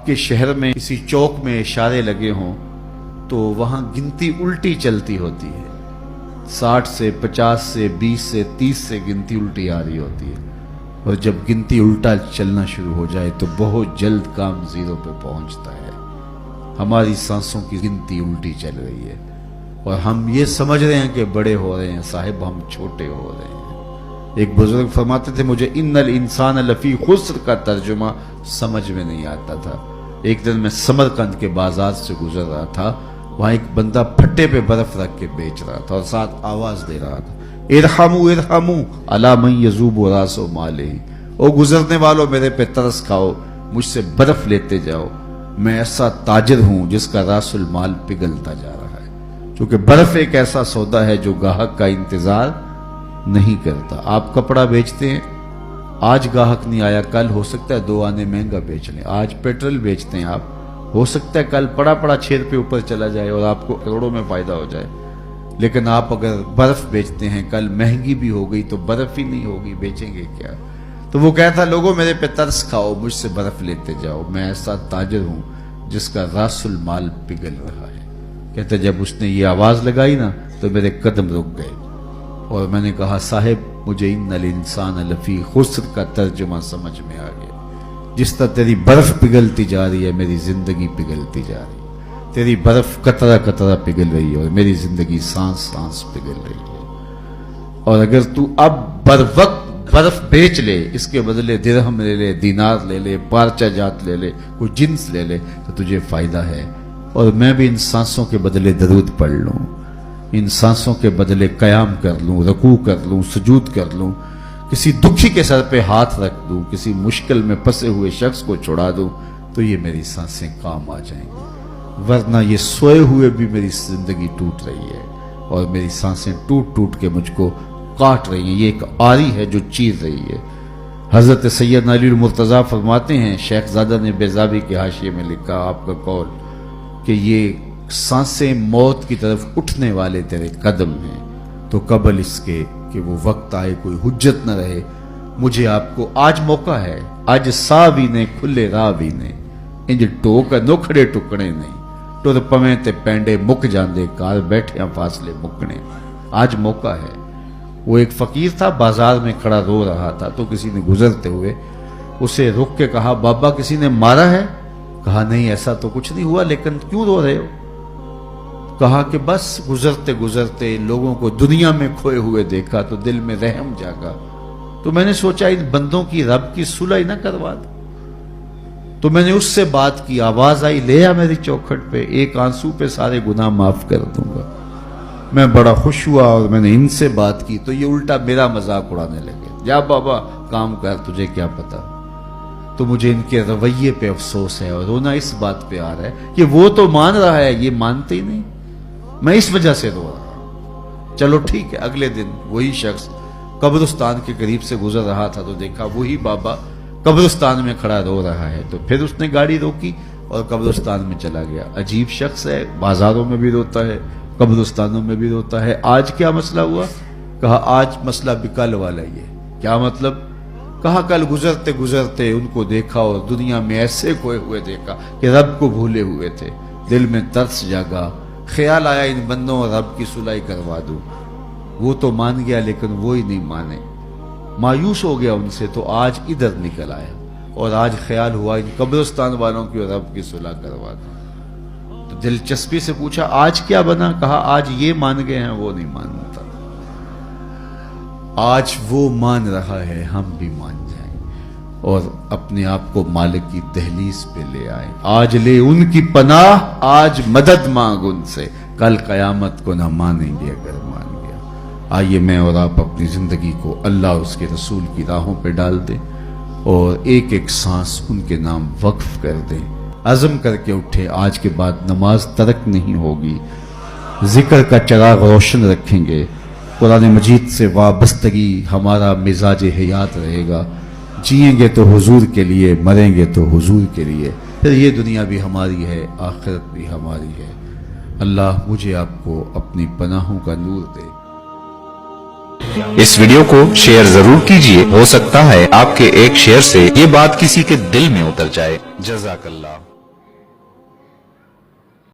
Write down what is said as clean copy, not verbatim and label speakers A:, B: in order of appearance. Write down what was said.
A: کے شہر میں کسی چوک میں اشارے لگے ہوں تو وہاں گنتی الٹی چلتی ہوتی ہے، 60 سے 50 سے 20 سے 30 سے گنتی الٹی آ رہی ہوتی ہے، اور جب گنتی الٹا چلنا شروع ہو جائے تو بہت جلد کام زیرو پہ پہنچتا ہے۔ ہماری سانسوں کی گنتی الٹی چل رہی ہے اور ہم یہ سمجھ رہے ہیں کہ بڑے ہو رہے ہیں، صاحب ہم چھوٹے ہو رہے ہیں۔ ایک بزرگ فرماتے تھے مجھے ان الانسان لفی خسر کا ترجمہ سمجھ میں نہیں آتا تھا۔ ایک دن میں سمرقند کے بازار سے گزر رہا تھا، وہاں ایک بندہ پھٹے پہ برف رکھ کے بیچ رہا تھا اور ساتھ آواز دے رہا تھا، ارحموا ارحموا علی من یذوب راس مالہ، او گزرنے والوں میرے پہ ترس کھاؤ، مجھ سے برف لیتے جاؤ، میں ایسا تاجر ہوں جس کا راس المال پگھلتا جا رہا ہے۔ چونکہ برف ایک ایسا سودا ہے جو گاہک کا انتظار نہیں کرتا۔ آپ کپڑا بیچتے ہیں، آج گاہک نہیں آیا، کل ہو سکتا ہے 2 آنے مہنگا بیچ لیں۔ آج پیٹرول بیچتے ہیں آپ، ہو سکتا ہے کل پڑا 6 روپے اوپر چلا جائے اور آپ کو کروڑوں میں فائدہ ہو جائے۔ لیکن آپ اگر برف بیچتے ہیں، کل مہنگی بھی ہو گئی تو برف ہی نہیں ہوگی، بیچیں گے کیا؟ تو وہ کہتا لوگوں میرے پہ ترس کھاؤ، مجھ سے برف لیتے جاؤ، میں ایسا تاجر ہوں جس کا راس المال پگھل رہا ہے۔ کہتا جب اس نے یہ آواز لگائی نا تو میرے قدم رک گئے اور میں نے کہا صاحب مجھے ان الانسان لفی خسر کا ترجمہ سمجھ میں آ گیا۔ جس طرح تیری برف پگھلتی جا رہی ہے میری زندگی پگھلتی جا رہی ہے، تیری برف قطرہ قطرہ پگھل رہی ہے اور میری زندگی سانس سانس پگھل رہی ہے۔ اور اگر تو اب بر وقت برف بیچ لے، اس کے بدلے درہم لے لے، دینار لے لے، پارچہ جات لے لے، کوئی جنس لے لے تو تجھے فائدہ ہے۔ اور میں بھی ان سانسوں کے بدلے درود پڑھ لوں، ان سانسوں کے بدلے قیام کر لوں، رکوع کر لوں، سجود کر لوں، کسی دکھی کے سر پہ ہاتھ رکھ دوں، کسی مشکل میں پھنسے ہوئے شخص کو چھڑا دوں تو یہ میری سانسیں کام آ جائیں گی۔ ورنہ یہ سوئے ہوئے بھی میری زندگی ٹوٹ رہی ہے اور میری سانسیں ٹوٹ ٹوٹ کے مجھ کو کاٹ رہی ہیں، یہ ایک آری ہے جو چیر رہی ہے۔ حضرت سیدنا علی المرتضیٰ فرماتے ہیں، شیخ زادہ نے بیضاوی کے حاشیے میں لکھا آپ کا قول کہ یہ سانسیں موت کی طرف اٹھنے والے تیرے قدم ہیں، تو قبل اس کے کہ وہ وقت آئے کوئی حجت نہ رہے، مجھے آپ کو آج موقع ہے، آج سا بھی نے کھلے راہ بھی نے، انج ٹوک نوکھڑے ٹکڑے نہیں، ٹر پویں تے پینڈے مک جاندے کار بیٹھے فاصلے مکنے۔ آج موقع ہے۔ وہ ایک فقیر تھا، بازار میں کھڑا رو رہا تھا تو کسی نے گزرتے ہوئے اسے رک کے کہا بابا کسی نے مارا ہے؟ کہا نہیں ایسا تو کچھ نہیں ہوا، لیکن کیوں رو رہے ہو؟ کہا کہ بس گزرتے گزرتے لوگوں کو دنیا میں کھوئے ہوئے دیکھا تو دل میں رحم جاگا، تو میں نے سوچا ان بندوں کی رب کی صلح نہ کروا دوں، تو میں نے اس سے بات کی، آواز آئی لے آ میری چوکھٹ پہ، ایک آنسو پہ سارے گناہ معاف کر دوں گا۔ میں بڑا خوش ہوا اور میں نے ان سے بات کی تو یہ الٹا میرا مذاق اڑانے لگے، جا بابا کام کر، تجھے کیا پتا۔ تو مجھے ان کے رویے پہ افسوس ہے اور رونا اس بات پہ آ رہا ہے کہ وہ تو مان رہا ہے، یہ مانتے ہی نہیں، میں اس وجہ سے رو رہا ہوں۔ چلو ٹھیک ہے، اگلے دن وہی شخص قبرستان کے قریب سے گزر رہا تھا تو دیکھا وہی بابا قبرستان میں کھڑا رو رہا ہے، تو پھر اس نے گاڑی روکی اور قبرستان میں چلا گیا۔ عجیب شخص ہے، بازاروں میں بھی روتا ہے، قبرستانوں میں بھی روتا ہے۔ آج کیا مسئلہ ہوا؟ کہا آج مسئلہ بھی کل والا ہی ہے۔ کیا مطلب؟ کہا کل گزرتے گزرتے ان کو دیکھا اور دنیا میں ایسے کھوئے ہوئے دیکھا کہ رب کو بھولے ہوئے تھے، دل میں ترس جاگا، خیال آیا ان بندوں اور رب کی صلح کروا دوں۔ وہ تو مان گیا لیکن وہی نہیں مانے، مایوس ہو گیا ان سے، تو آج ادھر نکل آیا اور آج خیال ہوا ان قبرستان والوں کی اور رب کی صلح کروا دوں۔ تو دلچسپی سے پوچھا آج کیا بنا؟ کہا آج یہ مان گئے ہیں وہ نہیں مانتا، آج وہ مان رہا ہے ہم بھی مان جائیں اور اپنے آپ کو مالک کی دہلیز پہ لے آئیں۔ آج لے ان کی پناہ، آج مدد مانگ ان سے، کل قیامت کو نہ مانیں گے اگر مان گیا۔ آئیے میں اور آپ اپنی زندگی کو اللہ اس کے رسول کی راہوں پہ ڈال دیں اور ایک ایک سانس ان کے نام وقف کر دیں، عزم کر کے اٹھے آج کے بعد نماز ترک نہیں ہوگی، ذکر کا چراغ روشن رکھیں گے، قرآن مجید سے وابستگی ہمارا مزاج حیات رہے گا، جئیں گے تو حضور کے لیے، مریں گے تو حضور کے لیے، پھر یہ دنیا بھی ہماری ہے، آخرت بھی ہماری ہے۔ اللہ مجھے آپ کو اپنی پناہوں کا نور دے۔
B: اس ویڈیو کو شیئر ضرور کیجئے، ہو سکتا ہے آپ کے ایک شیئر سے یہ بات کسی کے دل میں اتر جائے۔ جزاک اللہ۔